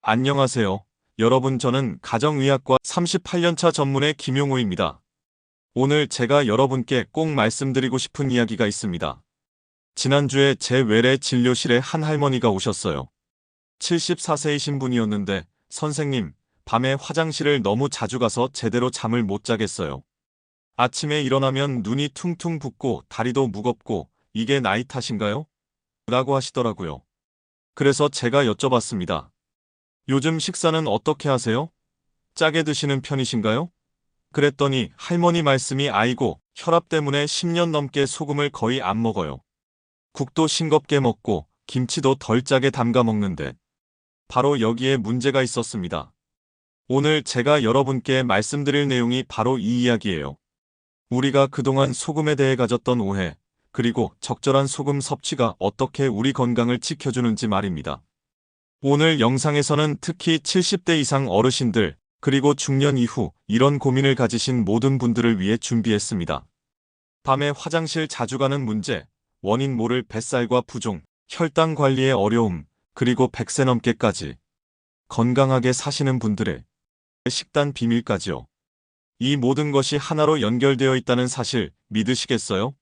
안녕하세요. 여러분, 저는 가정의학과 38년차 전문의 김용우입니다. 오늘 제가 여러분께 꼭 말씀드리고 싶은 이야기가 있습니다. 지난주에 제 외래 진료실에 한 할머니가 오셨어요. 74세이신 분이었는데, 선생님, 밤에 화장실을 너무 자주 가서 제대로 잠을 못 자겠어요. 아침에 일어나면 눈이 퉁퉁 붓고 다리도 무겁고 이게 나이 탓인가요? 라고 하시더라고요. 그래서 제가 여쭤봤습니다. 요즘 식사는 어떻게 하세요? 짜게 드시는 편이신가요? 그랬더니 할머니 말씀이 아이고, 혈압 때문에 10년 넘게 소금을 거의 안 먹어요. 국도 싱겁게 먹고 김치도 덜 짜게 담가 먹는데 바로 여기에 문제가 있었습니다. 오늘 제가 여러분께 말씀드릴 내용이 바로 이 이야기예요. 우리가 그동안 소금에 대해 가졌던 오해, 그리고 적절한 소금 섭취가 어떻게 우리 건강을 지켜주는지 말입니다. 오늘 영상에서는 특히 70대 이상 어르신들, 그리고 중년 이후 이런 고민을 가지신 모든 분들을 위해 준비했습니다. 밤에 화장실 자주 가는 문제, 원인 모를 뱃살과 부종, 혈당 관리의 어려움, 그리고 100세 넘게까지 건강하게 사시는 분들의 식단 비밀까지요. 이 모든 것이 하나로 연결되어 있다는 사실 믿으시겠어요?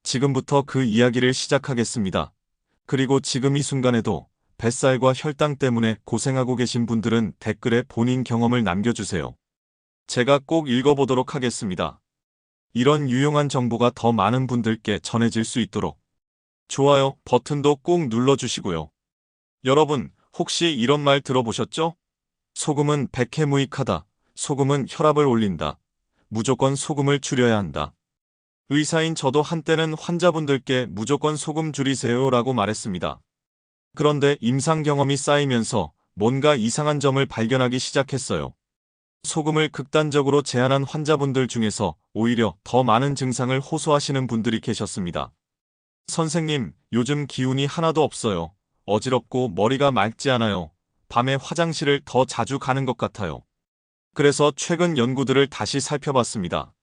지금부터 그 이야기를 시작하겠습니다. 그리고 지금 이 순간에도 뱃살과 혈당 때문에 고생하고 계신 분들은 댓글에 본인 경험을 남겨주세요. 제가 꼭 읽어보도록 하겠습니다. 이런 유용한 정보가 더 많은 분들께 전해질 수 있도록 좋아요 버튼도 꼭 눌러주시고요. 여러분, 혹시 이런 말 들어보셨죠? 소금은 백해무익하다. 소금은 혈압을 올린다. 무조건 소금을 줄여야 한다. 의사인 저도 한때는 환자분들께 무조건 소금 줄이세요 라고 말했습니다. 그런데 임상 경험이 쌓이면서 뭔가 이상한 점을 발견하기 시작했어요. 소금을 극단적으로 제한한 환자분들 중에서 오히려 더 많은 증상을 호소하시는 분들이 계셨습니다. 선생님, 요즘 기운이 하나도 없어요. 어지럽고 머리가 맑지 않아요. 밤에 화장실을 더 자주 가는 것 같아요. 그래서 최근 연구들을 다시 살펴봤습니다.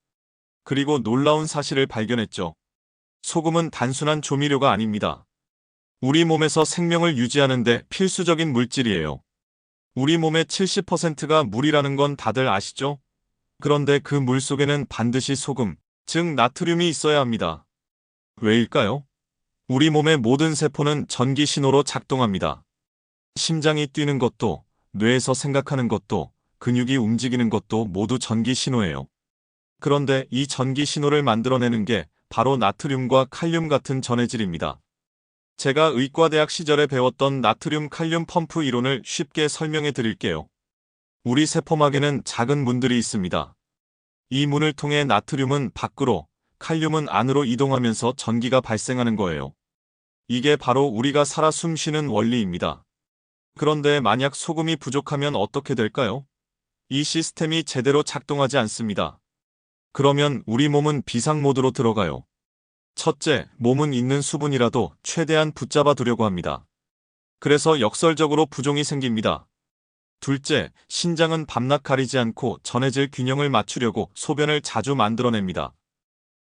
그리고 놀라운 사실을 발견했죠. 소금은 단순한 조미료가 아닙니다. 우리 몸에서 생명을 유지하는 데 필수적인 물질이에요. 우리 몸의 70%가 물이라는 건 다들 아시죠? 그런데 그 물 속에는 반드시 소금, 즉 나트륨이 있어야 합니다. 왜일까요? 우리 몸의 모든 세포는 전기 신호로 작동합니다. 심장이 뛰는 것도, 뇌에서 생각하는 것도, 근육이 움직이는 것도 모두 전기 신호예요. 그런데 이 전기 신호를 만들어내는 게 바로 나트륨과 칼륨 같은 전해질입니다. 제가 의과대학 시절에 배웠던 나트륨 칼륨 펌프 이론을 쉽게 설명해 드릴게요. 우리 세포막에는 작은 문들이 있습니다. 이 문을 통해 나트륨은 밖으로, 칼륨은 안으로 이동하면서 전기가 발생하는 거예요. 이게 바로 우리가 살아 숨쉬는 원리입니다. 그런데 만약 소금이 부족하면 어떻게 될까요? 이 시스템이 제대로 작동하지 않습니다. 그러면 우리 몸은 비상 모드로 들어가요. 첫째, 몸은 있는 수분이라도 최대한 붙잡아 두려고 합니다. 그래서 역설적으로 부종이 생깁니다. 둘째, 신장은 밤낮 가리지 않고 전해질 균형을 맞추려고 소변을 자주 만들어냅니다.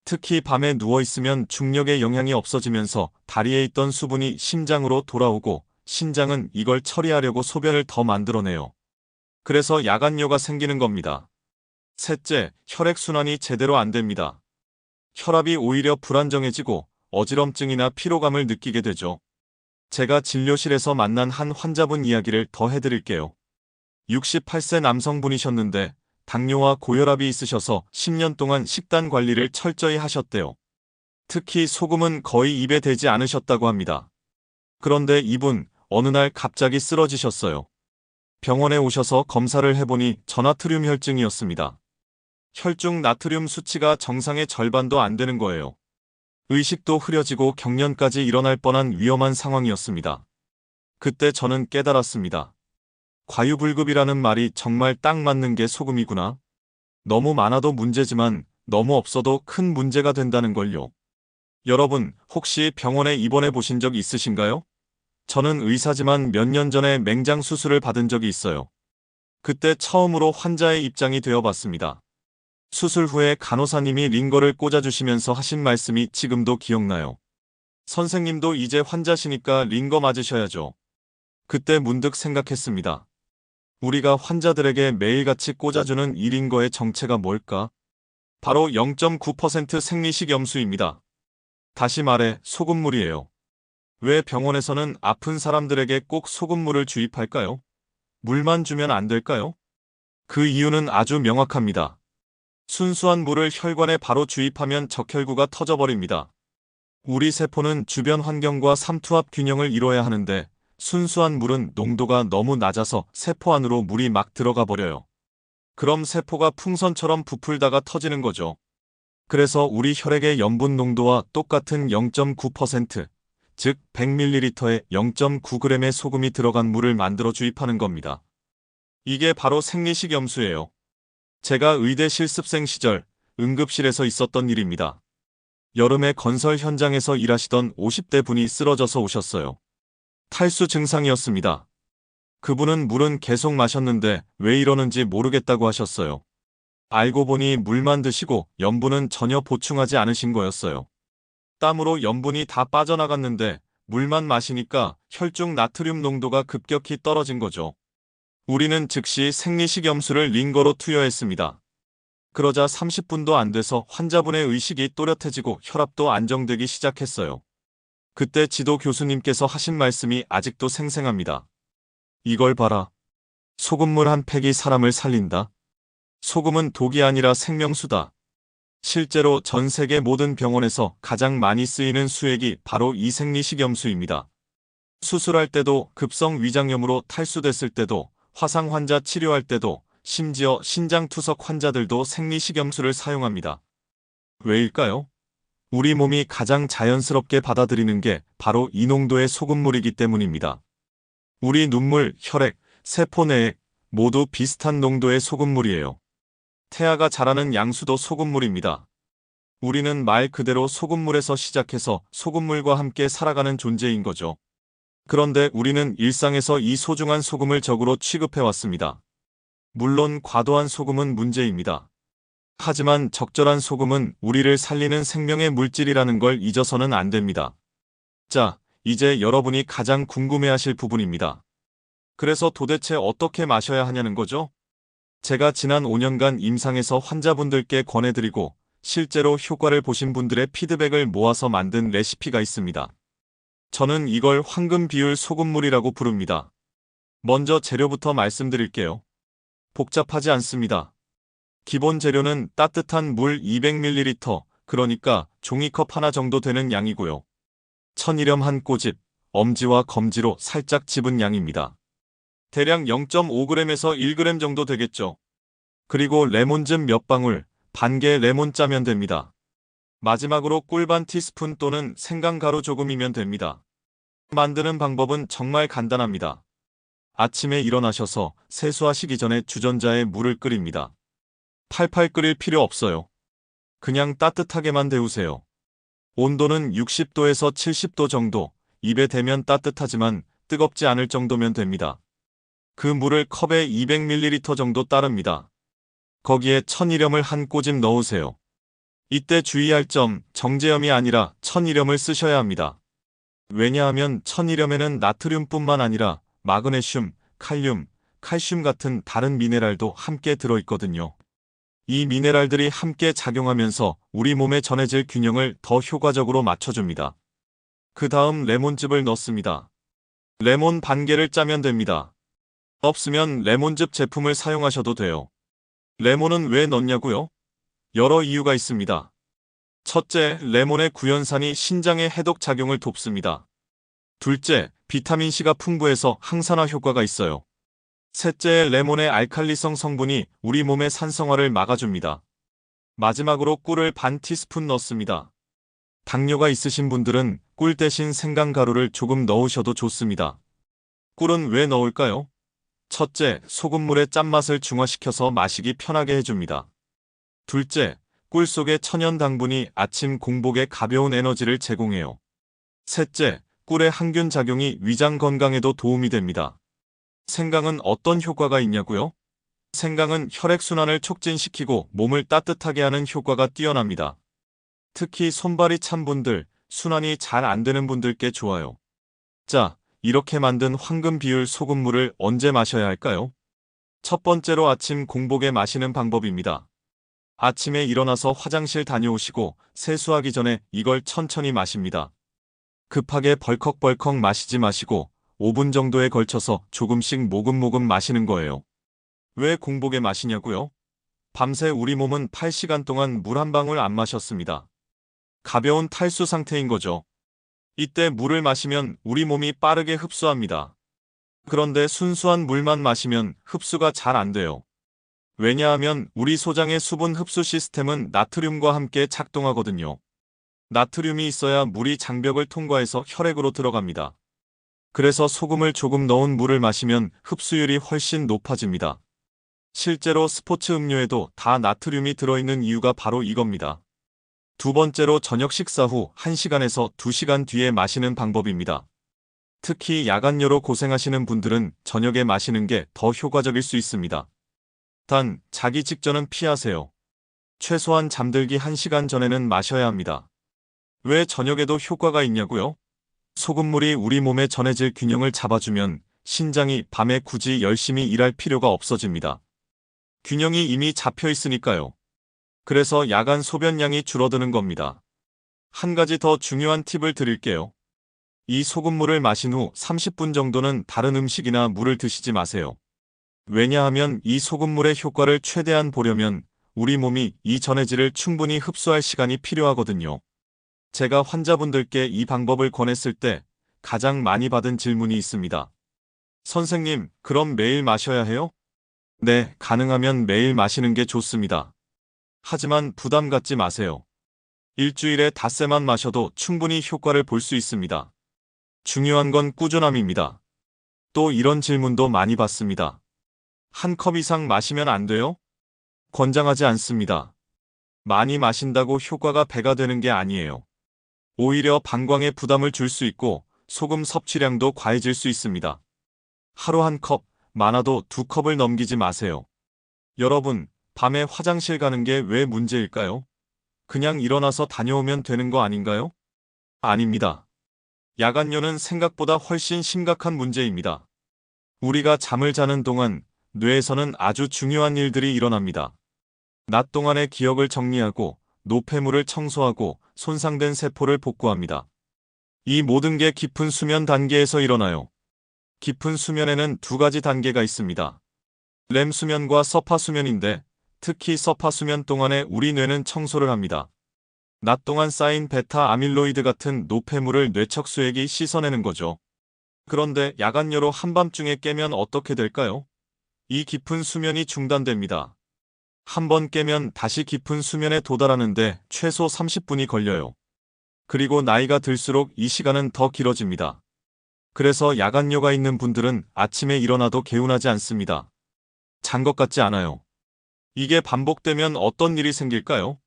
특히 밤에 누워있으면 중력의 영향이 없어지면서 다리에 있던 수분이 심장으로 돌아오고 신장은 이걸 처리하려고 소변을 더 만들어내요. 그래서 야간뇨가 생기는 겁니다. 셋째, 혈액순환이 제대로 안 됩니다. 혈압이 오히려 불안정해지고 어지럼증이나 피로감을 느끼게 되죠. 제가 진료실에서 만난 한 환자분 이야기를 더 해드릴게요. 68세 남성분이셨는데 당뇨와 고혈압이 있으셔서 10년 동안 식단 관리를 철저히 하셨대요. 특히 소금은 거의 입에 대지 않으셨다고 합니다. 그런데 이분 어느 날 갑자기 쓰러지셨어요. 병원에 오셔서 검사를 해보니 저나트륨 혈증이었습니다. 혈중 나트륨 수치가 정상의 절반도 안 되는 거예요. 의식도 흐려지고 경련까지 일어날 뻔한 위험한 상황이었습니다. 그때 저는 깨달았습니다. 과유불급이라는 말이 정말 딱 맞는 게 소금이구나. 너무 많아도 문제지만 너무 없어도 큰 문제가 된다는 걸요. 여러분, 혹시 병원에 입원해 보신 적 있으신가요? 저는 의사지만 몇 년 전에 맹장 수술을 받은 적이 있어요. 그때 처음으로 환자의 입장이 되어봤습니다. 수술 후에 간호사님이 링거를 꽂아주시면서 하신 말씀이 지금도 기억나요. 선생님도 이제 환자시니까 링거 맞으셔야죠. 그때 문득 생각했습니다. 우리가 환자들에게 매일같이 꽂아주는 1인 거의 정체가 뭘까? 바로 0.9% 생리식염수입니다. 다시 말해 소금물이에요. 왜 병원에서는 아픈 사람들에게 꼭 소금물을 주입할까요? 물만 주면 안 될까요? 그 이유는 아주 명확합니다. 순수한 물을 혈관에 바로 주입하면 적혈구가 터져버립니다. 우리 세포는 주변 환경과 삼투압 균형을 이뤄야 하는데 순수한 물은 농도가 너무 낮아서 세포 안으로 물이 막 들어가 버려요. 그럼 세포가 풍선처럼 부풀다가 터지는 거죠. 그래서 우리 혈액의 염분 농도와 똑같은 0.9%, 즉 100ml에 0.9g의 소금이 들어간 물을 만들어 주입하는 겁니다. 이게 바로 생리식염수예요. 제가 의대 실습생 시절 응급실에서 있었던 일입니다. 여름에 건설 현장에서 일하시던 50대 분이 쓰러져서 오셨어요. 탈수 증상이었습니다. 그분은 물은 계속 마셨는데 왜 이러는지 모르겠다고 하셨어요. 알고 보니 물만 드시고 염분은 전혀 보충하지 않으신 거였어요. 땀으로 염분이 다 빠져나갔는데 물만 마시니까 혈중 나트륨 농도가 급격히 떨어진 거죠. 우리는 즉시 생리식염수를 링거로 투여했습니다. 그러자 30분도 안 돼서 환자분의 의식이 또렷해지고 혈압도 안정되기 시작했어요. 그때 지도 교수님께서 하신 말씀이 아직도 생생합니다. 이걸 봐라. 소금물 한 팩이 사람을 살린다. 소금은 독이 아니라 생명수다. 실제로 전 세계 모든 병원에서 가장 많이 쓰이는 수액이 바로 이 생리식염수입니다. 수술할 때도, 급성 위장염으로 탈수됐을 때도, 화상 환자 치료할 때도, 심지어 신장투석 환자들도 생리식염수를 사용합니다. 왜일까요? 우리 몸이 가장 자연스럽게 받아들이는 게 바로 이 농도의 소금물이기 때문입니다. 우리 눈물, 혈액, 세포 내액 모두 비슷한 농도의 소금물이에요. 태아가 자라는 양수도 소금물입니다. 우리는 말 그대로 소금물에서 시작해서 소금물과 함께 살아가는 존재인 거죠. 그런데 우리는 일상에서 이 소중한 소금을 적으로 취급해왔습니다. 물론 과도한 소금은 문제입니다. 하지만 적절한 소금은 우리를 살리는 생명의 물질이라는 걸 잊어서는 안 됩니다. 자, 이제 여러분이 가장 궁금해하실 부분입니다. 그래서 도대체 어떻게 마셔야 하냐는 거죠? 제가 지난 5년간 임상에서 환자분들께 권해드리고 실제로 효과를 보신 분들의 피드백을 모아서 만든 레시피가 있습니다. 저는 이걸 황금 비율 소금물이라고 부릅니다. 먼저 재료부터 말씀드릴게요. 복잡하지 않습니다. 기본 재료는 따뜻한 물 200ml, 그러니까 종이컵 하나 정도 되는 양이고요. 천일염 한 꼬집, 엄지와 검지로 살짝 집은 양입니다. 대략 0.5g에서 1g 정도 되겠죠. 그리고 레몬즙 몇 방울, 반 개 레몬 짜면 됩니다. 마지막으로 꿀 반 티스푼 또는 생강가루 조금이면 됩니다. 만드는 방법은 정말 간단합니다. 아침에 일어나셔서 세수하시기 전에 주전자에 물을 끓입니다. 팔팔 끓일 필요 없어요. 그냥 따뜻하게만 데우세요. 온도는 60도에서 70도 정도, 입에 대면 따뜻하지만 뜨겁지 않을 정도면 됩니다. 그 물을 컵에 200ml 정도 따릅니다. 거기에 천일염을 한 꼬집 넣으세요. 이때 주의할 점, 정제염이 아니라 천일염을 쓰셔야 합니다. 왜냐하면 천일염에는 나트륨뿐만 아니라 마그네슘, 칼륨, 칼슘 같은 다른 미네랄도 함께 들어있거든요. 이 미네랄들이 함께 작용하면서 우리 몸에 전해질 균형을 더 효과적으로 맞춰줍니다. 그 다음 레몬즙을 넣습니다. 레몬 반 개를 짜면 됩니다. 없으면 레몬즙 제품을 사용하셔도 돼요. 레몬은 왜 넣냐고요? 여러 이유가 있습니다. 첫째, 레몬의 구연산이 신장의 해독 작용을 돕습니다. 둘째, 비타민C가 풍부해서 항산화 효과가 있어요. 셋째, 레몬의 알칼리성 성분이 우리 몸의 산성화를 막아줍니다. 마지막으로 꿀을 반 티스푼 넣습니다. 당뇨가 있으신 분들은 꿀 대신 생강가루를 조금 넣으셔도 좋습니다. 꿀은 왜 넣을까요? 첫째, 소금물의 짠맛을 중화시켜서 마시기 편하게 해줍니다. 둘째, 꿀 속의 천연 당분이 아침 공복에 가벼운 에너지를 제공해요. 셋째, 꿀의 항균 작용이 위장 건강에도 도움이 됩니다. 생강은 어떤 효과가 있냐고요? 생강은 혈액순환을 촉진시키고 몸을 따뜻하게 하는 효과가 뛰어납니다. 특히 손발이 찬 분들, 순환이 잘 안 되는 분들께 좋아요. 자, 이렇게 만든 황금 비율 소금물을 언제 마셔야 할까요? 첫 번째로 아침 공복에 마시는 방법입니다. 아침에 일어나서 화장실 다녀오시고 세수하기 전에 이걸 천천히 마십니다. 급하게 벌컥벌컥 마시지 마시고 5분 정도에 걸쳐서 조금씩 모금모금 마시는 거예요. 왜 공복에 마시냐고요? 밤새 우리 몸은 8시간 동안 물 한 방울 안 마셨습니다. 가벼운 탈수 상태인 거죠. 이때 물을 마시면 우리 몸이 빠르게 흡수합니다. 그런데 순수한 물만 마시면 흡수가 잘 안 돼요. 왜냐하면 우리 소장의 수분 흡수 시스템은 나트륨과 함께 작동하거든요. 나트륨이 있어야 물이 장벽을 통과해서 혈액으로 들어갑니다. 그래서 소금을 조금 넣은 물을 마시면 흡수율이 훨씬 높아집니다. 실제로 스포츠 음료에도 다 나트륨이 들어있는 이유가 바로 이겁니다. 두 번째로 저녁 식사 후 1시간에서 2시간 뒤에 마시는 방법입니다. 특히 야간여로 고생하시는 분들은 저녁에 마시는 게 더 효과적일 수 있습니다. 단, 자기 직전은 피하세요. 최소한 잠들기 1시간 전에는 마셔야 합니다. 왜 저녁에도 효과가 있냐고요? 소금물이 우리 몸의 전해질 균형을 잡아주면 신장이 밤에 굳이 열심히 일할 필요가 없어집니다. 균형이 이미 잡혀 있으니까요. 그래서 야간 소변량이 줄어드는 겁니다. 한 가지 더 중요한 팁을 드릴게요. 이 소금물을 마신 후 30분 정도는 다른 음식이나 물을 드시지 마세요. 왜냐하면 이 소금물의 효과를 최대한 보려면 우리 몸이 이 전해질을 충분히 흡수할 시간이 필요하거든요. 제가 환자분들께 이 방법을 권했을 때 가장 많이 받은 질문이 있습니다. 선생님, 그럼 매일 마셔야 해요? 네, 가능하면 매일 마시는 게 좋습니다. 하지만 부담 갖지 마세요. 일주일에 닷새만 마셔도 충분히 효과를 볼 수 있습니다. 중요한 건 꾸준함입니다. 또 이런 질문도 많이 받습니다. 한 컵 이상 마시면 안 돼요? 권장하지 않습니다. 많이 마신다고 효과가 배가 되는 게 아니에요. 오히려 방광에 부담을 줄 수 있고 소금 섭취량도 과해질 수 있습니다. 하루 한 컵, 많아도 2컵을 넘기지 마세요. 여러분, 밤에 화장실 가는 게 왜 문제일까요? 그냥 일어나서 다녀오면 되는 거 아닌가요? 아닙니다. 야간요는 생각보다 훨씬 심각한 문제입니다. 우리가 잠을 자는 동안 뇌에서는 아주 중요한 일들이 일어납니다. 낮 동안의 기억을 정리하고 노폐물을 청소하고 손상된 세포를 복구합니다. 이 모든 게 깊은 수면 단계에서 일어나요. 깊은 수면에는 2가지 단계가 있습니다. 렘 수면과 서파 수면인데 특히 서파 수면 동안에 우리 뇌는 청소를 합니다. 낮 동안 쌓인 베타 아밀로이드 같은 노폐물을 뇌척수액이 씻어내는 거죠. 그런데 야간여로 한밤중에 깨면 어떻게 될까요? 이 깊은 수면이 중단됩니다. 한 번 깨면 다시 깊은 수면에 도달하는데 최소 30분이 걸려요. 그리고 나이가 들수록 이 시간은 더 길어집니다. 그래서 야간여가 있는 분들은 아침에 일어나도 개운하지 않습니다. 잔 것 같지 않아요. 이게 반복되면 어떤 일이 생길까요?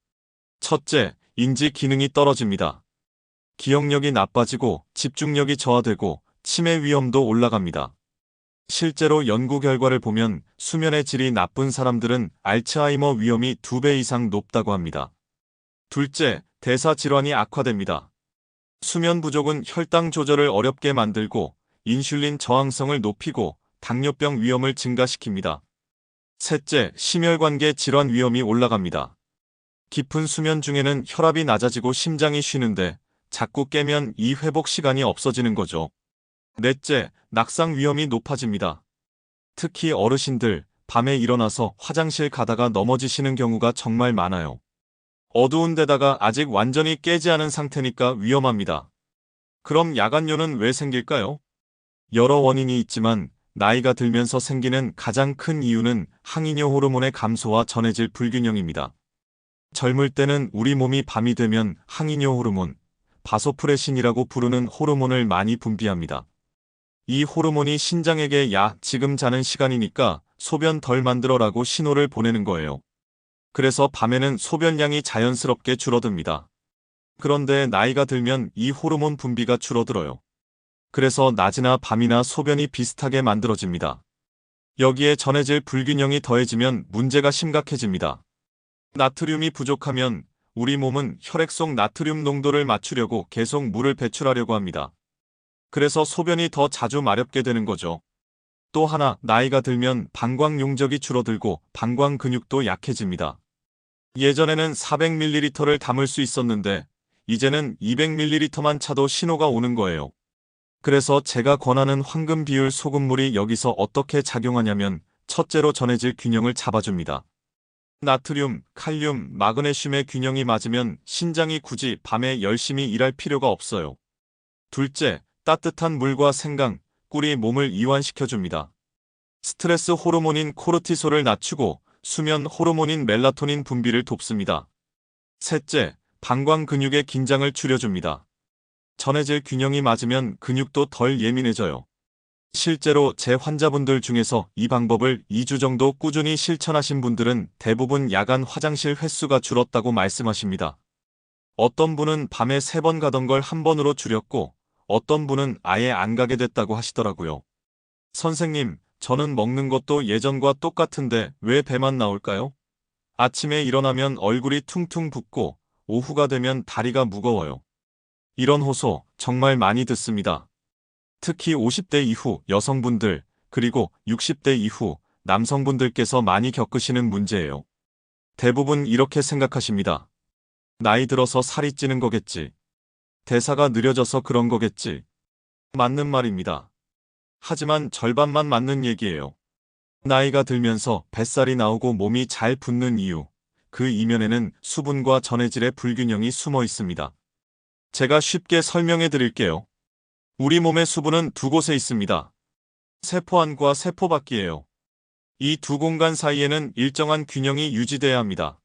첫째, 인지 기능이 떨어집니다. 기억력이 나빠지고 집중력이 저하되고 치매 위험도 올라갑니다. 실제로 연구 결과를 보면 수면의 질이 나쁜 사람들은 알츠하이머 위험이 2배 이상 높다고 합니다. 둘째, 대사 질환이 악화됩니다. 수면 부족은 혈당 조절을 어렵게 만들고 인슐린 저항성을 높이고 당뇨병 위험을 증가시킵니다. 셋째, 심혈관계 질환 위험이 올라갑니다. 깊은 수면 중에는 혈압이 낮아지고 심장이 쉬는데 자꾸 깨면 이 회복 시간이 없어지는 거죠. 넷째, 낙상 위험이 높아집니다. 특히 어르신들, 밤에 일어나서 화장실 가다가 넘어지시는 경우가 정말 많아요. 어두운 데다가 아직 완전히 깨지 않은 상태니까 위험합니다. 그럼 야간요는 왜 생길까요? 여러 원인이 있지만 나이가 들면서 생기는 가장 큰 이유는 항이뇨 호르몬의 감소와 전해질 불균형입니다. 젊을 때는 우리 몸이 밤이 되면 항이뇨 호르몬, 바소프레신이라고 부르는 호르몬을 많이 분비합니다. 이 호르몬이 신장에게 야, 지금 자는 시간이니까 소변 덜 만들어라고 신호를 보내는 거예요. 그래서 밤에는 소변량이 자연스럽게 줄어듭니다. 그런데 나이가 들면 이 호르몬 분비가 줄어들어요. 그래서 낮이나 밤이나 소변이 비슷하게 만들어집니다. 여기에 전해질 불균형이 더해지면 문제가 심각해집니다. 나트륨이 부족하면 우리 몸은 혈액 속 나트륨 농도를 맞추려고 계속 물을 배출하려고 합니다. 그래서 소변이 더 자주 마렵게 되는 거죠. 또 하나, 나이가 들면 방광 용적이 줄어들고 방광 근육도 약해집니다. 예전에는 400ml를 담을 수 있었는데 이제는 200ml만 차도 신호가 오는 거예요. 그래서 제가 권하는 황금 비율 소금물이 여기서 어떻게 작용하냐면 첫째로 전해질 균형을 잡아줍니다. 나트륨, 칼륨, 마그네슘의 균형이 맞으면 신장이 굳이 밤에 열심히 일할 필요가 없어요. 둘째, 따뜻한 물과 생강, 꿀이 몸을 이완시켜줍니다. 스트레스 호르몬인 코르티솔을 낮추고 수면 호르몬인 멜라토닌 분비를 돕습니다. 셋째, 방광 근육의 긴장을 줄여줍니다. 전해질 균형이 맞으면 근육도 덜 예민해져요. 실제로 제 환자분들 중에서 이 방법을 2주 정도 꾸준히 실천하신 분들은 대부분 야간 화장실 횟수가 줄었다고 말씀하십니다. 어떤 분은 밤에 3번 가던 걸 1번으로 줄였고 어떤 분은 아예 안 가게 됐다고 하시더라고요. 선생님, 저는 먹는 것도 예전과 똑같은데 왜 배만 나올까요? 아침에 일어나면 얼굴이 퉁퉁 붓고 오후가 되면 다리가 무거워요. 이런 호소 정말 많이 듣습니다. 특히 50대 이후 여성분들 그리고 60대 이후 남성분들께서 많이 겪으시는 문제예요. 대부분 이렇게 생각하십니다. 나이 들어서 살이 찌는 거겠지. 대사가 느려져서 그런 거겠지. 맞는 말입니다. 하지만 절반만 맞는 얘기예요. 나이가 들면서 뱃살이 나오고 몸이 잘 붓는 이유, 그 이면에는 수분과 전해질의 불균형이 숨어 있습니다. 제가 쉽게 설명해 드릴게요. 우리 몸의 수분은 두 곳에 있습니다. 세포 안과 세포 밖이에요. 이 두 공간 사이에는 일정한 균형이 유지돼야 합니다.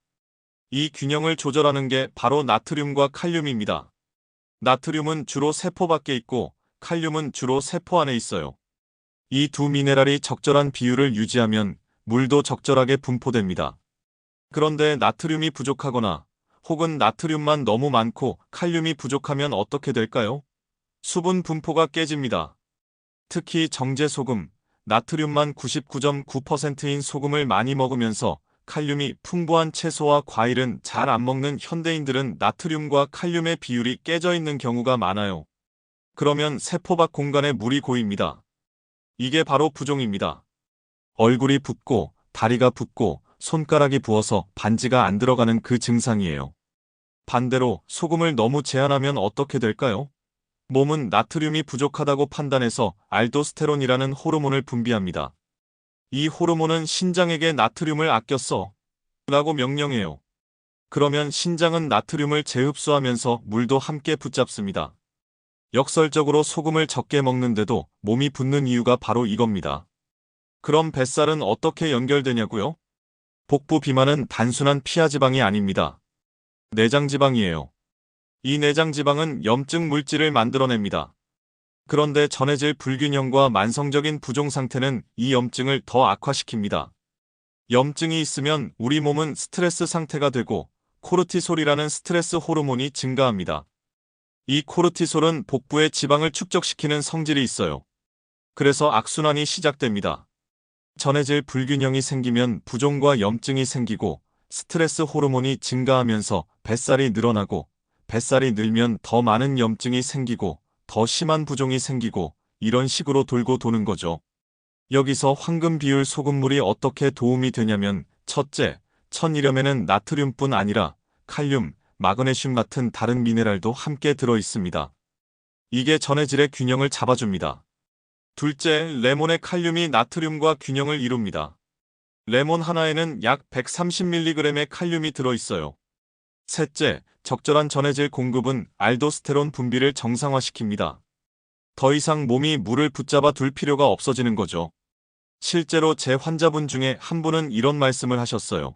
이 균형을 조절하는 게 바로 나트륨과 칼륨입니다. 나트륨은 주로 세포 밖에 있고 칼륨은 주로 세포 안에 있어요. 이 두 미네랄이 적절한 비율을 유지하면 물도 적절하게 분포됩니다. 그런데 나트륨이 부족하거나 혹은 나트륨만 너무 많고 칼륨이 부족하면 어떻게 될까요? 수분 분포가 깨집니다. 특히 정제소금, 나트륨만 99.9%인 소금을 많이 먹으면서 칼륨이 풍부한 채소와 과일은 잘 안 먹는 현대인들은 나트륨과 칼륨의 비율이 깨져 있는 경우가 많아요. 그러면 세포 밖 공간에 물이 고입니다. 이게 바로 부종입니다. 얼굴이 붓고 다리가 붓고 손가락이 부어서 반지가 안 들어가는 그 증상이에요. 반대로 소금을 너무 제한하면 어떻게 될까요? 몸은 나트륨이 부족하다고 판단해서 알도스테론이라는 호르몬을 분비합니다. 이 호르몬은 신장에게 나트륨을 아껴 써 라고 명령해요. 그러면 신장은 나트륨을 재흡수하면서 물도 함께 붙잡습니다. 역설적으로 소금을 적게 먹는데도 몸이 붓는 이유가 바로 이겁니다. 그럼 뱃살은 어떻게 연결되냐고요? 복부 비만은 단순한 피하지방이 아닙니다. 내장지방이에요. 이 내장지방은 염증 물질을 만들어냅니다. 그런데 전해질 불균형과 만성적인 부종 상태는 이 염증을 더 악화시킵니다. 염증이 있으면 우리 몸은 스트레스 상태가 되고 코르티솔이라는 스트레스 호르몬이 증가합니다. 이 코르티솔은 복부의 지방을 축적시키는 성질이 있어요. 그래서 악순환이 시작됩니다. 전해질 불균형이 생기면 부종과 염증이 생기고 스트레스 호르몬이 증가하면서 뱃살이 늘어나고 뱃살이 늘면 더 많은 염증이 생기고 더 심한 부종이 생기고 이런 식으로 돌고 도는 거죠. 여기서 황금 비율 소금물이 어떻게 도움이 되냐면 첫째, 천일염에는 나트륨뿐 아니라 칼륨, 마그네슘 같은 다른 미네랄도 함께 들어 있습니다. 이게 전해질의 균형을 잡아줍니다. 둘째, 레몬의 칼륨이 나트륨과 균형을 이룹니다. 레몬 하나에는 약 130mg의 칼륨이 들어 있어요. 셋째, 적절한 전해질 공급은 알도스테론 분비를 정상화시킵니다. 더 이상 몸이 물을 붙잡아 둘 필요가 없어지는 거죠. 실제로 제 환자분 중에 한 분은 이런 말씀을 하셨어요.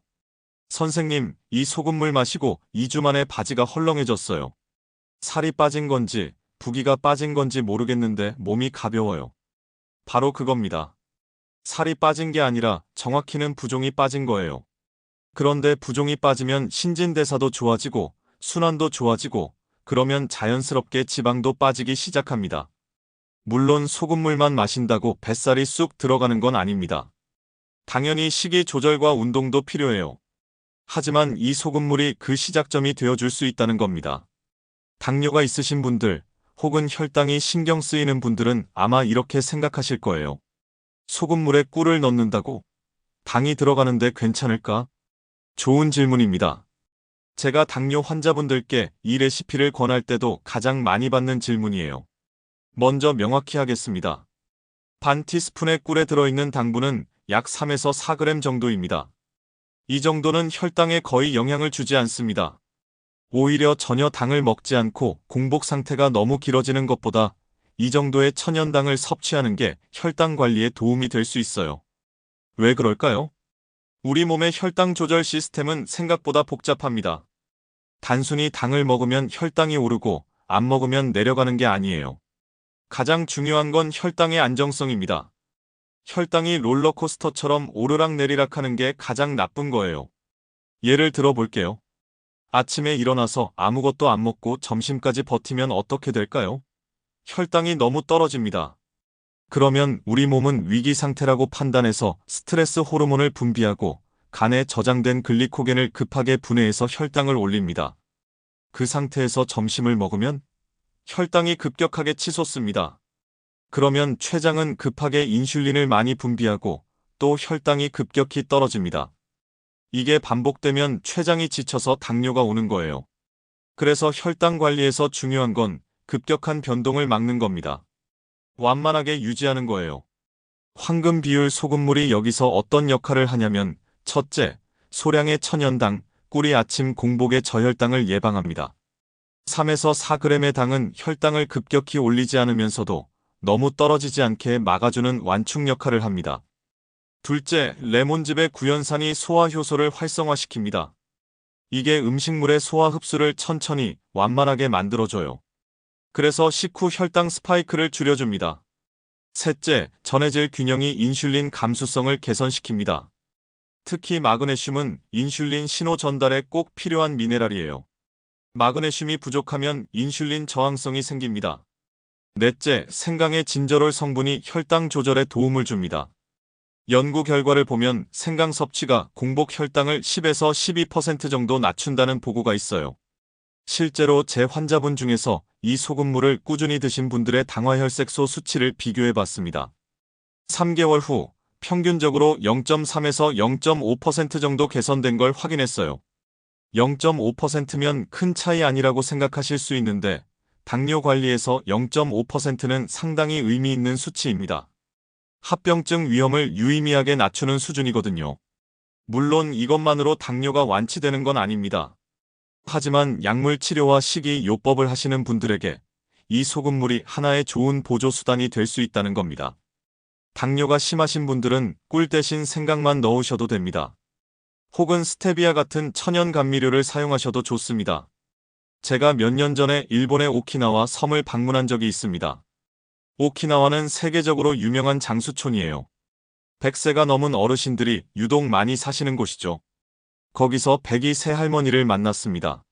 선생님, 이 소금물 마시고 2주 만에 바지가 헐렁해졌어요. 살이 빠진 건지 부기가 빠진 건지 모르겠는데 몸이 가벼워요. 바로 그겁니다. 살이 빠진 게 아니라 정확히는 부종이 빠진 거예요. 그런데 부종이 빠지면 신진대사도 좋아지고 순환도 좋아지고 그러면 자연스럽게 지방도 빠지기 시작합니다. 물론 소금물만 마신다고 뱃살이 쑥 들어가는 건 아닙니다. 당연히 식이 조절과 운동도 필요해요. 하지만 이 소금물이 그 시작점이 되어줄 수 있다는 겁니다. 당뇨가 있으신 분들 혹은 혈당이 신경 쓰이는 분들은 아마 이렇게 생각하실 거예요. 소금물에 꿀을 넣는다고? 당이 들어가는데 괜찮을까? 좋은 질문입니다. 제가 당뇨 환자분들께 이 레시피를 권할 때도 가장 많이 받는 질문이에요. 먼저 명확히 하겠습니다. 반 티스푼의 꿀에 들어있는 당분은 약 3에서 4g 정도입니다. 이 정도는 혈당에 거의 영향을 주지 않습니다. 오히려 전혀 당을 먹지 않고 공복 상태가 너무 길어지는 것보다 이 정도의 천연당을 섭취하는 게 혈당 관리에 도움이 될 수 있어요. 왜 그럴까요? 우리 몸의 혈당 조절 시스템은 생각보다 복잡합니다. 단순히 당을 먹으면 혈당이 오르고 안 먹으면 내려가는 게 아니에요. 가장 중요한 건 혈당의 안정성입니다. 혈당이 롤러코스터처럼 오르락내리락 하는 게 가장 나쁜 거예요. 예를 들어 볼게요. 아침에 일어나서 아무것도 안 먹고 점심까지 버티면 어떻게 될까요? 혈당이 너무 떨어집니다. 그러면 우리 몸은 위기 상태라고 판단해서 스트레스 호르몬을 분비하고 간에 저장된 글리코겐을 급하게 분해해서 혈당을 올립니다. 그 상태에서 점심을 먹으면 혈당이 급격하게 치솟습니다. 그러면 췌장은 급하게 인슐린을 많이 분비하고 또 혈당이 급격히 떨어집니다. 이게 반복되면 췌장이 지쳐서 당뇨가 오는 거예요. 그래서 혈당 관리에서 중요한 건 급격한 변동을 막는 겁니다. 완만하게 유지하는 거예요. 황금 비율 소금물이 여기서 어떤 역할을 하냐면 첫째, 소량의 천연당, 꿀이 아침 공복의 저혈당을 예방합니다. 3에서 4g의 당은 혈당을 급격히 올리지 않으면서도 너무 떨어지지 않게 막아주는 완충 역할을 합니다. 둘째, 레몬즙의 구연산이 소화 효소를 활성화시킵니다. 이게 음식물의 소화 흡수를 천천히 완만하게 만들어줘요. 그래서 식후 혈당 스파이크를 줄여줍니다. 셋째, 전해질 균형이 인슐린 감수성을 개선시킵니다. 특히 마그네슘은 인슐린 신호 전달에 꼭 필요한 미네랄이에요. 마그네슘이 부족하면 인슐린 저항성이 생깁니다. 넷째, 생강의 진저롤 성분이 혈당 조절에 도움을 줍니다. 연구 결과를 보면 생강 섭취가 공복 혈당을 10에서 12% 정도 낮춘다는 보고가 있어요. 실제로 제 환자분 중에서 이 소금물을 꾸준히 드신 분들의 당화혈색소 수치를 비교해 봤습니다. 3개월 후 평균적으로 0.3에서 0.5% 정도 개선된 걸 확인했어요. 0.5%면 큰 차이 아니라고 생각하실 수 있는데 당뇨 관리에서 0.5%는 상당히 의미 있는 수치입니다. 합병증 위험을 유의미하게 낮추는 수준이거든요. 물론 이것만으로 당뇨가 완치되는 건 아닙니다. 하지만 약물 치료와 식이요법을 하시는 분들에게 이 소금물이 하나의 좋은 보조 수단이 될 수 있다는 겁니다. 당뇨가 심하신 분들은 꿀 대신 생강만 넣으셔도 됩니다. 혹은 스테비아 같은 천연 감미료를 사용하셔도 좋습니다. 제가 몇 년 전에 일본의 오키나와 섬을 방문한 적이 있습니다. 오키나와는 세계적으로 유명한 장수촌이에요. 100세가 넘은 어르신들이 유독 많이 사시는 곳이죠. 거기서 102 세 할머니를 만났습니다.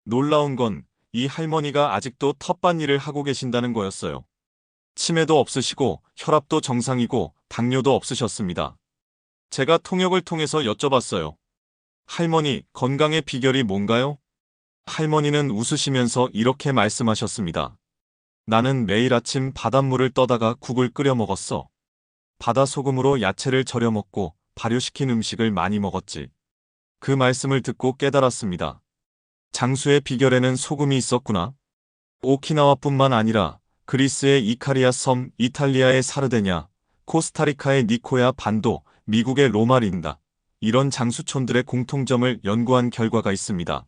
놀라운 건 이 할머니가 아직도 텃밭일을 하고 계신다는 거였어요. 치매도 없으시고 혈압도 정상이고 당뇨도 없으셨습니다. 제가 통역을 통해서 여쭤봤어요. 할머니, 건강의 비결이 뭔가요? 할머니는 웃으시면서 이렇게 말씀하셨습니다. 나는 매일 아침 바닷물을 떠다가 국을 끓여 먹었어. 바다 소금으로 야채를 절여 먹고 발효시킨 음식을 많이 먹었지. 그 말씀을 듣고 깨달았습니다. 장수의 비결에는 소금이 있었구나. 오키나와뿐만 아니라 그리스의 이카리아 섬, 이탈리아의 사르데냐, 코스타리카의 니코야 반도, 미국의 로마린다. 이런 장수촌들의 공통점을 연구한 결과가 있습니다.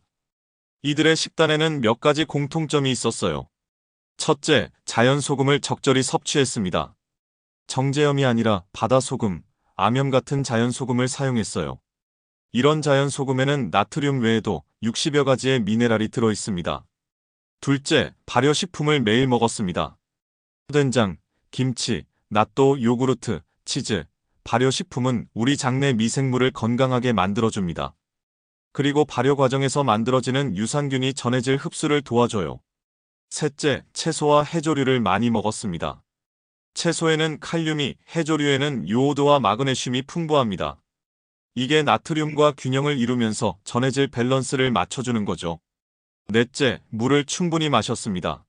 이들의 식단에는 몇 가지 공통점이 있었어요. 첫째, 자연 소금을 적절히 섭취했습니다. 정제염이 아니라 바다소금, 암염 같은 자연 소금을 사용했어요. 이런 자연 소금에는 나트륨 외에도 60여 가지의 미네랄이 들어 있습니다. 둘째, 발효식품을 매일 먹었습니다. 된장, 김치, 낫또, 요구르트, 치즈, 발효식품은 우리 장내 미생물을 건강하게 만들어줍니다. 그리고 발효 과정에서 만들어지는 유산균이 전해질 흡수를 도와줘요. 셋째, 채소와 해조류를 많이 먹었습니다. 채소에는 칼륨이, 해조류에는 요오드와 마그네슘이 풍부합니다. 이게 나트륨과 균형을 이루면서 전해질 밸런스를 맞춰주는 거죠. 넷째, 물을 충분히 마셨습니다.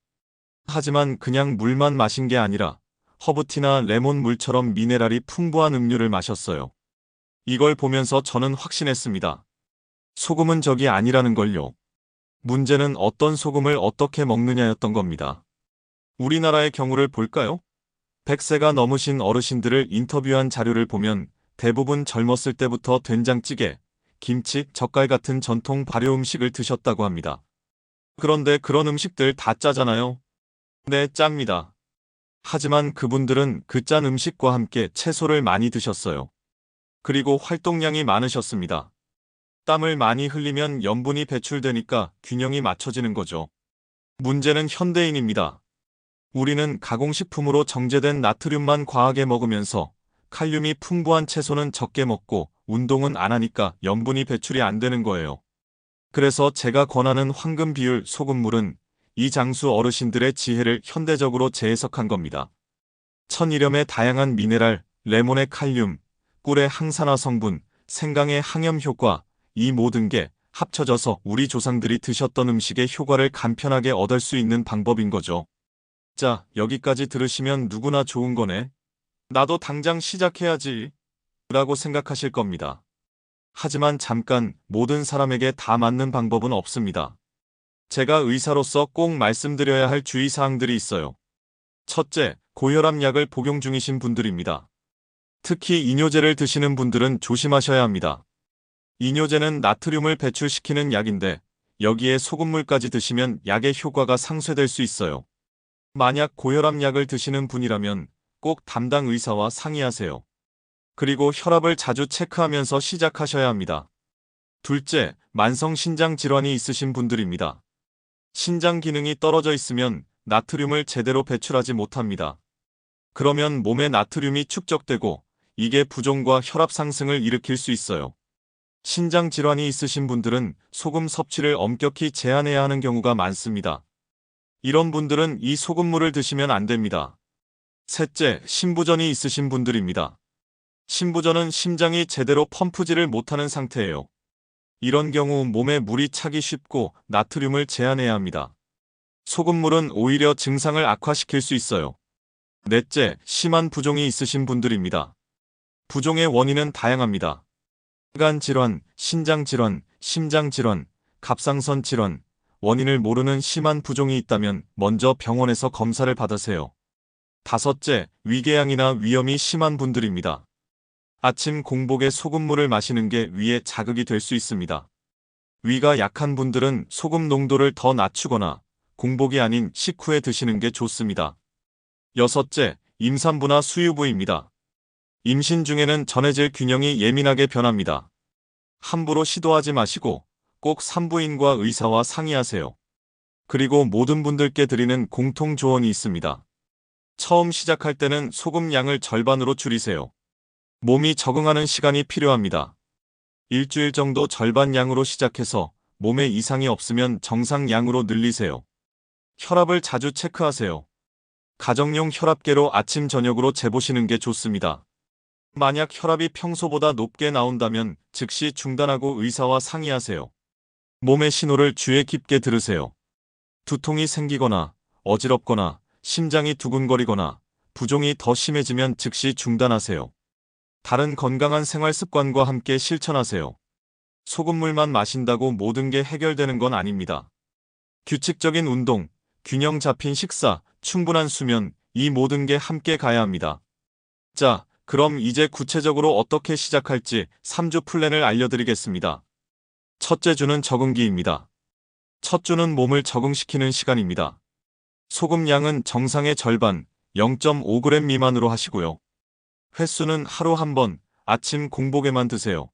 하지만 그냥 물만 마신 게 아니라 허브티나 레몬물처럼 미네랄이 풍부한 음료를 마셨어요. 이걸 보면서 저는 확신했습니다. 소금은 적이 아니라는 걸요. 문제는 어떤 소금을 어떻게 먹느냐였던 겁니다. 우리나라의 경우를 볼까요? 100세가 넘으신 어르신들을 인터뷰한 자료를 보면 대부분 젊었을 때부터 된장찌개, 김치, 젓갈 같은 전통 발효 음식을 드셨다고 합니다. 그런데 그런 음식들 다 짜잖아요. 네, 짭니다. 하지만 그분들은 그 짠 음식과 함께 채소를 많이 드셨어요. 그리고 활동량이 많으셨습니다. 땀을 많이 흘리면 염분이 배출되니까 균형이 맞춰지는 거죠. 문제는 현대인입니다. 우리는 가공식품으로 정제된 나트륨만 과하게 먹으면서 칼륨이 풍부한 채소는 적게 먹고 운동은 안 하니까 염분이 배출이 안 되는 거예요. 그래서 제가 권하는 황금 비율 소금물은 이 장수 어르신들의 지혜를 현대적으로 재해석한 겁니다. 천일염의 다양한 미네랄, 레몬의 칼륨, 꿀의 항산화 성분, 생강의 항염 효과, 이 모든 게 합쳐져서 우리 조상들이 드셨던 음식의 효과를 간편하게 얻을 수 있는 방법인 거죠. 자, 여기까지 들으시면 누구나 좋은 거네. 나도 당장 시작해야지. 라고 생각하실 겁니다. 하지만 잠깐, 모든 사람에게 다 맞는 방법은 없습니다. 제가 의사로서 꼭 말씀드려야 할 주의사항들이 있어요. 첫째, 고혈압 약을 복용 중이신 분들입니다. 특히 이뇨제를 드시는 분들은 조심하셔야 합니다. 이뇨제는 나트륨을 배출시키는 약인데 여기에 소금물까지 드시면 약의 효과가 상쇄될 수 있어요. 만약 고혈압 약을 드시는 분이라면 꼭 담당 의사와 상의하세요. 그리고 혈압을 자주 체크하면서 시작하셔야 합니다. 둘째, 만성 신장 질환이 있으신 분들입니다. 신장 기능이 떨어져 있으면 나트륨을 제대로 배출하지 못합니다. 그러면 몸에 나트륨이 축적되고 이게 부종과 혈압 상승을 일으킬 수 있어요. 신장 질환이 있으신 분들은 소금 섭취를 엄격히 제한해야 하는 경우가 많습니다. 이런 분들은 이 소금물을 드시면 안 됩니다. 셋째, 심부전이 있으신 분들입니다. 심부전은 심장이 제대로 펌프질을 못하는 상태예요. 이런 경우 몸에 물이 차기 쉽고 나트륨을 제한해야 합니다. 소금물은 오히려 증상을 악화시킬 수 있어요. 넷째, 심한 부종이 있으신 분들입니다. 부종의 원인은 다양합니다. 간 질환, 신장 질환, 심장 질환, 갑상선 질환, 원인을 모르는 심한 부종이 있다면 먼저 병원에서 검사를 받으세요. 다섯째, 위궤양이나 위염이 심한 분들입니다. 아침 공복에 소금물을 마시는 게 위에 자극이 될 수 있습니다. 위가 약한 분들은 소금 농도를 더 낮추거나 공복이 아닌 식후에 드시는 게 좋습니다. 여섯째, 임산부나 수유부입니다. 임신 중에는 전해질 균형이 예민하게 변합니다. 함부로 시도하지 마시고 꼭 산부인과 의사와 상의하세요. 그리고 모든 분들께 드리는 공통 조언이 있습니다. 처음 시작할 때는 소금 양을 절반으로 줄이세요. 몸이 적응하는 시간이 필요합니다. 일주일 정도 절반 양으로 시작해서 몸에 이상이 없으면 정상 양으로 늘리세요. 혈압을 자주 체크하세요. 가정용 혈압계로 아침 저녁으로 재보시는 게 좋습니다. 만약 혈압이 평소보다 높게 나온다면 즉시 중단하고 의사와 상의하세요. 몸의 신호를 귀에 깊게 들으세요. 두통이 생기거나 어지럽거나 심장이 두근거리거나 부종이 더 심해지면 즉시 중단하세요. 다른 건강한 생활 습관과 함께 실천하세요. 소금물만 마신다고 모든 게 해결되는 건 아닙니다. 규칙적인 운동, 균형 잡힌 식사, 충분한 수면, 이 모든 게 함께 가야 합니다. 자, 그럼 이제 구체적으로 어떻게 시작할지 3주 플랜을 알려드리겠습니다. 첫째 주는 적응기입니다. 첫 주는 몸을 적응시키는 시간입니다. 소금 양은 정상의 절반, 0.5g 미만으로 하시고요. 횟수는 하루 한 번, 아침 공복에만 드세요.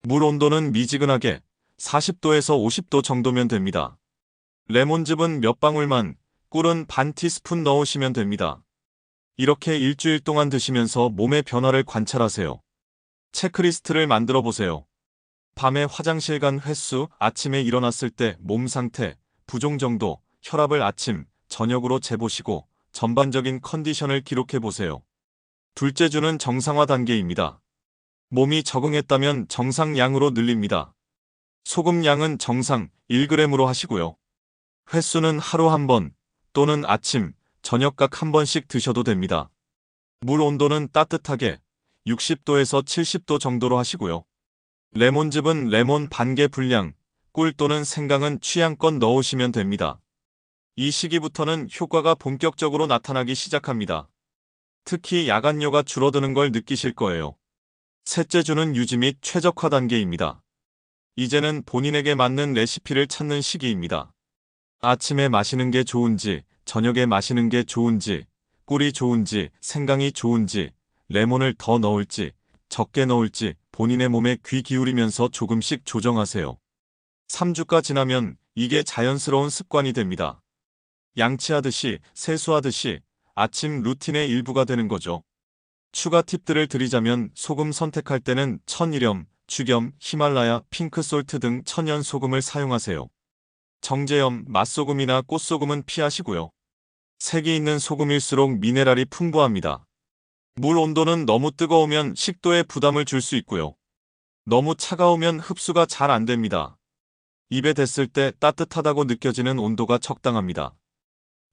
물 온도는 미지근하게 40도에서 50도 정도면 됩니다. 레몬즙은 몇 방울만, 꿀은 반 티스푼 넣으시면 됩니다. 이렇게 일주일 동안 드시면서 몸의 변화를 관찰하세요. 체크리스트를 만들어 보세요. 밤에 화장실 간 횟수, 아침에 일어났을 때 몸 상태, 부종 정도, 혈압을 아침, 저녁으로 재보시고 전반적인 컨디션을 기록해 보세요. 둘째 주는 정상화 단계입니다. 몸이 적응했다면 정상 양으로 늘립니다. 소금 양은 정상 1g으로 하시고요. 횟수는 하루 한 번 또는 아침, 저녁 각 한 번씩 드셔도 됩니다. 물 온도는 따뜻하게 60도에서 70도 정도로 하시고요. 레몬즙은 레몬 반 개 분량, 꿀 또는 생강은 취향껏 넣으시면 됩니다. 이 시기부터는 효과가 본격적으로 나타나기 시작합니다. 특히 야간뇨가 줄어드는 걸 느끼실 거예요. 셋째 주는 유지 및 최적화 단계입니다. 이제는 본인에게 맞는 레시피를 찾는 시기입니다. 아침에 마시는 게 좋은지, 저녁에 마시는 게 좋은지, 꿀이 좋은지, 생강이 좋은지, 레몬을 더 넣을지, 적게 넣을지 본인의 몸에 귀 기울이면서 조금씩 조정하세요. 3주가 지나면 이게 자연스러운 습관이 됩니다. 양치하듯이, 세수하듯이 아침 루틴의 일부가 되는 거죠. 추가 팁들을 드리자면 소금 선택할 때는 천일염, 죽염, 히말라야, 핑크솔트 등 천연 소금을 사용하세요. 정제염, 맛소금이나 꽃소금은 피하시고요. 색이 있는 소금일수록 미네랄이 풍부합니다. 물 온도는 너무 뜨거우면 식도에 부담을 줄 수 있고요. 너무 차가우면 흡수가 잘 안 됩니다. 입에 댔을 때 따뜻하다고 느껴지는 온도가 적당합니다.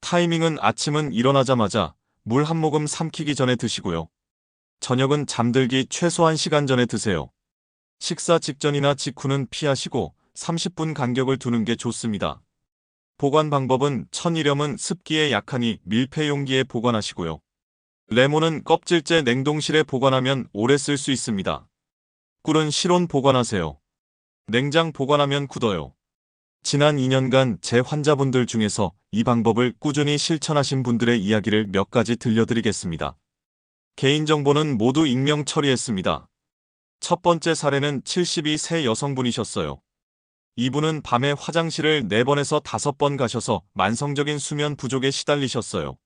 타이밍은 아침은 일어나자마자 물 한 모금 삼키기 전에 드시고요. 저녁은 잠들기 최소 1시간 전에 드세요. 식사 직전이나 직후는 피하시고 30분 간격을 두는 게 좋습니다. 보관 방법은 천일염은 습기에 약하니 밀폐 용기에 보관하시고요. 레몬은 껍질째 냉동실에 보관하면 오래 쓸 수 있습니다. 꿀은 실온 보관하세요. 냉장 보관하면 굳어요. 지난 2년간 제 환자분들 중에서 이 방법을 꾸준히 실천하신 분들의 이야기를 몇 가지 들려드리겠습니다. 개인정보는 모두 익명 처리했습니다. 첫 번째 사례는 72세 여성분이셨어요. 이분은 밤에 화장실을 4번에서 5번 가셔서 만성적인 수면 부족에 시달리셨어요.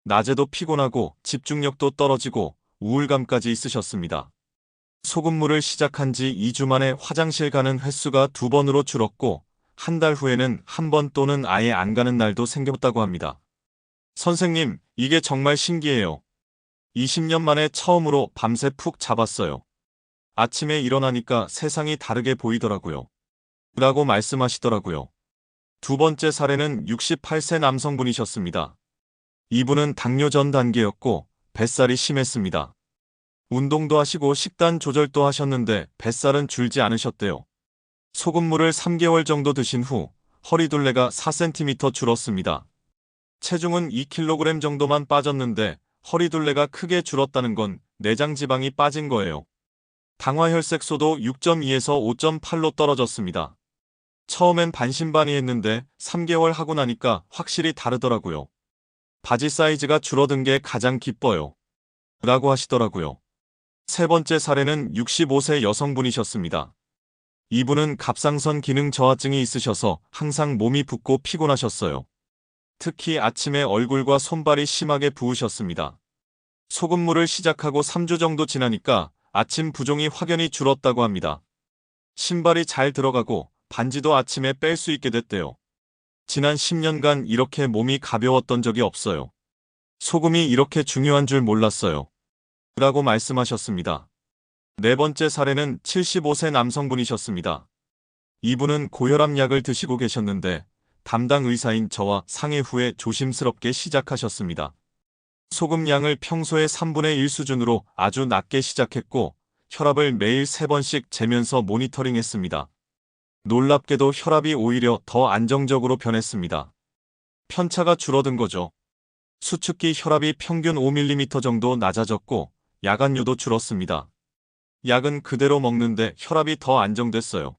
낮에도 피곤하고 집중력도 떨어지고 우울감까지 있으셨습니다. 소금물을 시작한 지 2주 만에 화장실 가는 횟수가 2번으로 줄었고 한 달 후에는 1번 또는 아예 안 가는 날도 생겼다고 합니다. 선생님, 이게 정말 신기해요. 20년 만에 처음으로 밤새 푹 잡았어요. 아침에 일어나니까 세상이 다르게 보이더라고요. 라고 말씀하시더라고요. 두 번째 사례는 68세 남성분이셨습니다. 이분은 당뇨 전 단계였고 뱃살이 심했습니다. 운동도 하시고 식단 조절도 하셨는데 뱃살은 줄지 않으셨대요. 소금물을 3개월 정도 드신 후 허리둘레가 4cm 줄었습니다. 체중은 2kg 정도만 빠졌는데 허리둘레가 크게 줄었다는 건 내장 지방이 빠진 거예요. 당화혈색소도 6.2에서 5.8로 떨어졌습니다. 처음엔 반신반의했는데 3개월 하고 나니까 확실히 다르더라고요. 바지 사이즈가 줄어든 게 가장 기뻐요. 라고 하시더라고요. 세 번째 사례는 65세 여성분이셨습니다. 이분은 갑상선 기능 저하증이 있으셔서 항상 몸이 붓고 피곤하셨어요. 특히 아침에 얼굴과 손발이 심하게 부으셨습니다. 소금물을 시작하고 3주 정도 지나니까 아침 부종이 확연히 줄었다고 합니다. 신발이 잘 들어가고 반지도 아침에 뺄 수 있게 됐대요. 지난 10년간 이렇게 몸이 가벼웠던 적이 없어요. 소금이 이렇게 중요한 줄 몰랐어요. 라고 말씀하셨습니다. 네 번째 사례는 75세 남성분이셨습니다. 이분은 고혈압 약을 드시고 계셨는데 담당 의사인 저와 상의 후에 조심스럽게 시작하셨습니다. 소금 양을 평소의 3분의 1 수준으로 아주 낮게 시작했고 혈압을 매일 3번씩 재면서 모니터링했습니다. 놀랍게도 혈압이 오히려 더 안정적으로 변했습니다. 편차가 줄어든 거죠. 수축기 혈압이 평균 5mm 정도 낮아졌고 야간뇨도 줄었습니다. 약은 그대로 먹는데 혈압이 더 안정됐어요.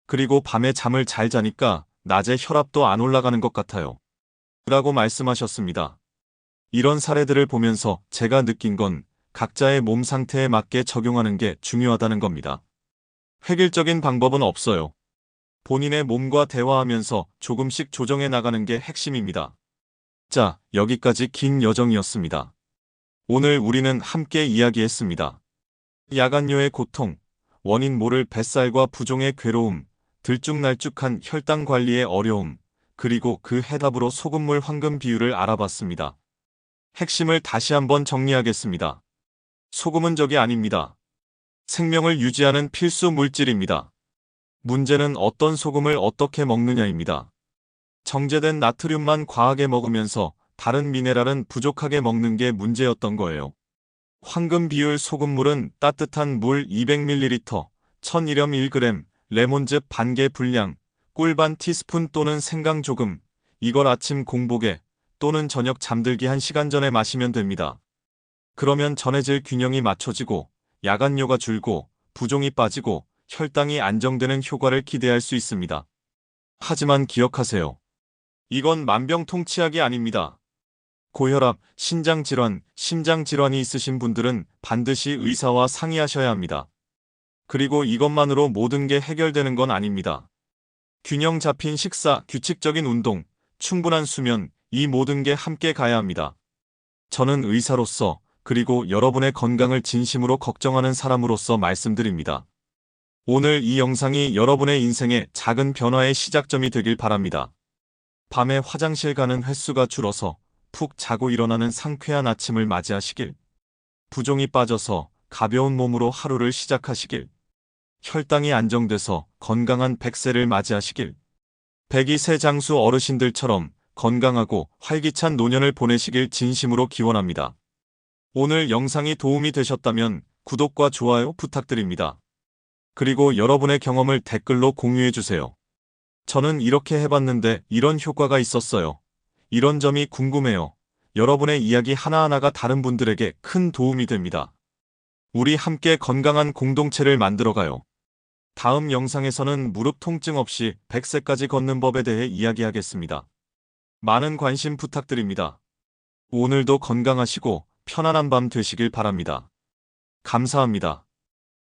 그리고 밤에 잠을 잘 자니까 낮에 혈압도 안 올라가는 것 같아요. 라고 말씀하셨습니다. 이런 사례들을 보면서 제가 느낀 건 각자의 몸 상태에 맞게 적용하는 게 중요하다는 겁니다. 획일적인 방법은 없어요. 본인의 몸과 대화하면서 조금씩 조정해 나가는 게 핵심입니다. 자, 여기까지 긴 여정이었습니다. 오늘 우리는 함께 이야기했습니다. 야간뇨의 고통, 원인 모를 뱃살과 부종의 괴로움, 들쭉날쭉한 혈당 관리의 어려움, 그리고 그 해답으로 소금물 황금 비율을 알아봤습니다. 핵심을 다시 한번 정리하겠습니다. 소금은 적이 아닙니다. 생명을 유지하는 필수 물질입니다. 문제는 어떤 소금을 어떻게 먹느냐입니다. 정제된 나트륨만 과하게 먹으면서 다른 미네랄은 부족하게 먹는 게 문제였던 거예요. 황금 비율 소금물은 따뜻한 물 200ml, 천일염 1g, 레몬즙 반개 분량, 꿀 반 티스푼 또는 생강 조금. 이걸 아침 공복에 또는 저녁 잠들기 1시간 전에 마시면 됩니다. 그러면 전해질 균형이 맞춰지고 야간뇨가 줄고 부종이 빠지고 혈당이 안정되는 효과를 기대할 수 있습니다. 하지만 기억하세요. 이건 만병통치약이 아닙니다. 고혈압, 신장질환, 심장질환이 있으신 분들은 반드시 의사와 상의하셔야 합니다. 그리고 이것만으로 모든 게 해결되는 건 아닙니다. 균형 잡힌 식사, 규칙적인 운동, 충분한 수면, 이 모든 게 함께 가야 합니다. 저는 의사로서 그리고 여러분의 건강을 진심으로 걱정하는 사람으로서 말씀드립니다. 오늘 이 영상이 여러분의 인생의 작은 변화의 시작점이 되길 바랍니다. 밤에 화장실 가는 횟수가 줄어서 푹 자고 일어나는 상쾌한 아침을 맞이하시길. 부종이 빠져서 가벼운 몸으로 하루를 시작하시길. 혈당이 안정돼서 건강한 100세를 맞이하시길. 102세 장수 어르신들처럼 건강하고 활기찬 노년을 보내시길 진심으로 기원합니다. 오늘 영상이 도움이 되셨다면 구독과 좋아요 부탁드립니다. 그리고 여러분의 경험을 댓글로 공유해주세요. 저는 이렇게 해봤는데 이런 효과가 있었어요. 이런 점이 궁금해요. 여러분의 이야기 하나하나가 다른 분들에게 큰 도움이 됩니다. 우리 함께 건강한 공동체를 만들어가요. 다음 영상에서는 무릎 통증 없이 100세까지 걷는 법에 대해 이야기하겠습니다. 많은 관심 부탁드립니다. 오늘도 건강하시고 편안한 밤 되시길 바랍니다. 감사합니다.